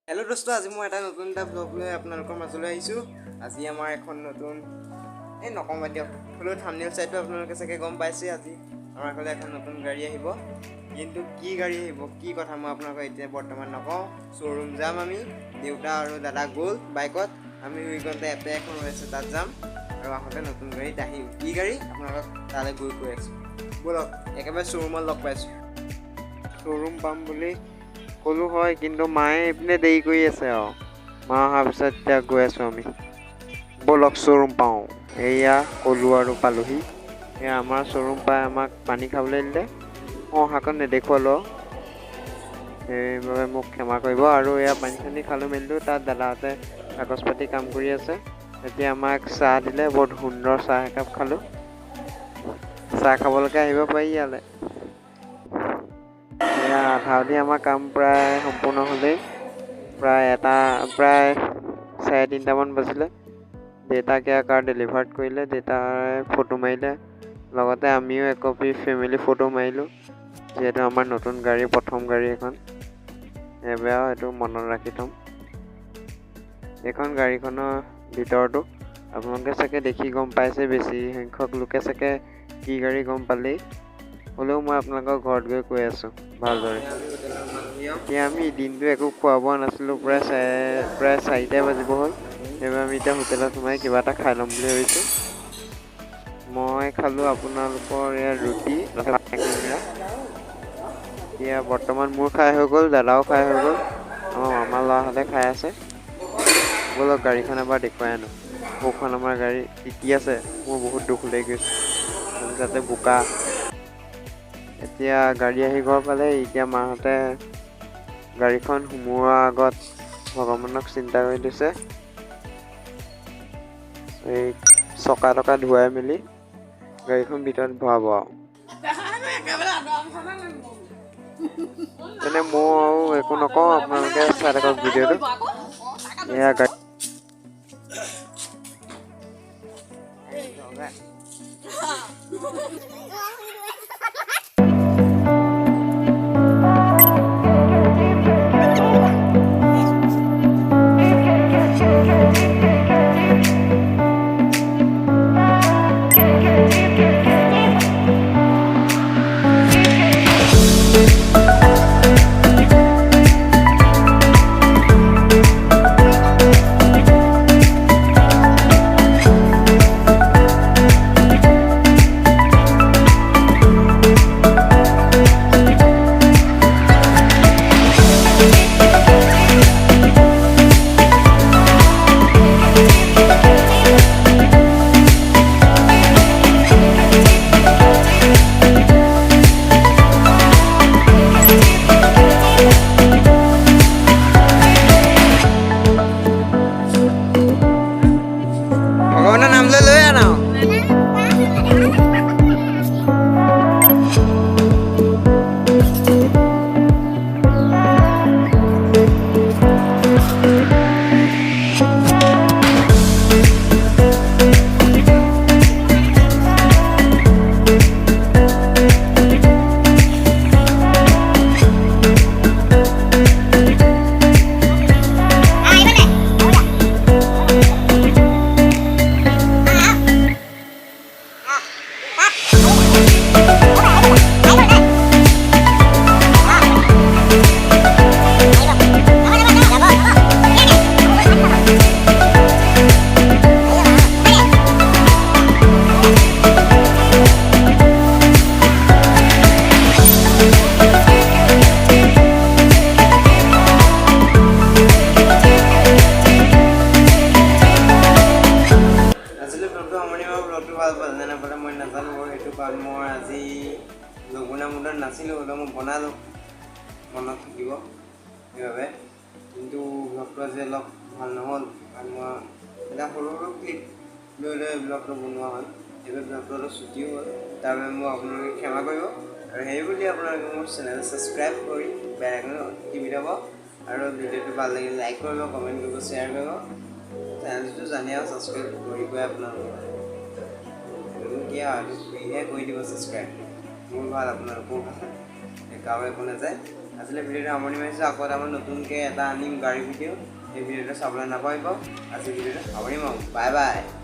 Hello दोस्तों, आज मैं এটা নতুন এটা ব্লগ লৈ আপোনালোকৰ মাজলৈ আহিছোঁ। আজি আমাৰ এখন নতুন নকম দিয়ক হ'লেও থাম্বনেইল চাইটো আপোনালোকে চাগে গম পাইছে। আজি আমাৰ ঘৰলৈ এখন নতুন গাড়ী আহিব, কিন্তু কি গাড়ী আহিব কি কথা মই আপোনালোকক এতিয়া বৰ্তমান নকওঁ। শ্ব'ৰুম যাম আমি, দেউতা আৰু দাদা গ'ল বাইকত, আমি মৃগন্কা এপে এখন হৈ আছে তাত যাম আৰু আহোঁতে নতুন গাড়ীত আহিম। কি গাড়ী আপোনালোকক তালৈ গৈ আছোঁ, ব'লক একেবাৰে শ্ব'ৰুমত লগ পাইছোঁ। শ্ব'ৰুম পাম বুলি ক'লো হয়, কিন্তু মায়ে এইপিনে দেৰি কৰি আছে আৰু মা অহাৰ পিছত এতিয়া গৈ আছোঁ আমি। ব'লক শ্ব'ৰুম পাওঁ, এয়া ক'লো আৰু পালোহি। এয়া আমাৰ শ্ব'ৰুম পাই আমাক পানী খাবলৈ দিলে, মই অহাকণ নেদেখুৱালোঁ, সেইবাবে মোক ক্ষমা কৰিব। আৰু এয়া পানী চানী খালোঁ মেলিলোঁ, তাত দাদাহঁতে কাগজ পাতি কাম কৰি আছে। এতিয়া আমাক চাহ দিলে, বৰ সুন্দৰ চাহ একাপ খালোঁ। চাহ খাবলৈকে আহিব পাৰি ইয়ালৈ। আধাৱধি আমাৰ কাম প্ৰায় সম্পূৰ্ণ হ'লেই, প্ৰায় 3:30মান বাজিলে। দেউতাকে কাৰ ডেলিভাৰ্ড কৰিলে, দেউতাই ফটো মাৰিলে, লগতে আমিও একপি ফেমিলি ফটো মাৰিলোঁ, যিহেতু আমাৰ নতুন গাড়ী, প্ৰথম গাড়ী এখন, সেইবাবে সেইটো মনত ৰাখি থ'ম। এইখন গাড়ীখনৰ ভিতৰতো আপোনালোকে চাগে দেখি গম পাইছে, বেছি সংখ্যক লোকে চাগে কি গাড়ী গম পালেই, হ'লেও মই আপোনালোকৰ ঘৰত গৈ কৈ আছোঁ ভালদৰে। এতিয়া আমি দিনটো একো খোৱা বোৱা নাছিলোঁ, প্ৰায় 4টাই বাজিব হ'ল। সেইবাবে আমি এতিয়া হোটেলত সোমাই কিবা এটা খাই ল'ম বুলি ভাবিছোঁ। মই খালোঁ আপোনালোকৰ ইয়াৰ ৰুটি, এতিয়া বৰ্তমান মোৰ খাই হৈ গ'ল, দাদাও খাই হৈ গ'ল, আমাৰ মামাৰ ল'ৰাহঁতে খাই আছে। ব'লক গাড়ীখন এবাৰ দেখুৱাই আনো। সৌখন আমাৰ গাড়ী তিতি আছে, মোৰ বহুত দুখ লাগি গৈছে, তাতে বোকা। এতিয়া গাড়ী আহি ঘৰ পালে। এতিয়া মাহঁতে গাড়ীখন সোমোৱাৰ আগত ভগৱানক চিন্তা কৰি দিছে, এই চকা টকা ধুৱাই মেলি গাড়ীখন ভিতৰত ভৰাব আৰু। তেনে মই আৰু একো নকওঁ, আপোনালোকে চাই থাকক ভিডিঅ'টো। এয়া গাড়ী ভগৱানৰ নাম লৈ আনা। ভাল পালে নে নাপালে মই নাজানো বাৰু, সেইটো কাৰণ মই আজি লঘুনা মুণ্ডত নাছিলোঁ, হ'লেও মই বনালোঁ, মনত থাকিব সেইবাবে। কিন্তু ব্লগটো আজি অলপ ভাল নহ'ল, কাৰণ মই এটা সৰু সৰু ক্লিপ লৈ ব্লগটো বনোৱা হ'ল, সেইবাবে ব্লগটো অলপ ছুটিও হ'ল, তাৰ বাবে মোক আপোনালোকে ক্ষমা কৰিব। আৰু সেই বুলি আপোনালোকে মোৰ চেনেল ছাবস্ক্ৰাইব কৰি বেল আইকন টিপি থ'ব, আৰু ভিডিঅ'টো ভাল লাগিলে লাইক কৰিব, কমেণ্ট কৰিব, শ্বেয়াৰ কৰিব। চেনেলটো জানে আৰু ছাবস্ক্ৰাইব কৰিবই আপোনালোকে, ফ্ৰীহে কৰি দিব ছাবস্ক্ৰাইব, মোৰ ভাল আপোনালোকৰো ভাল, কাৰো একো নাযায়। আজিলৈ ভিডিঅ'টো সামৰণি মাৰিছোঁ। আকৌ আমাৰ নতুনকৈ এটা আনিম গাড়ী ভিডিঅ', সেই ভিডিঅ'টো চাবলৈ নাপাহৰিব। আজি ভিডিঅ'টো সামৰণি মাৰোঁ। Bye bye.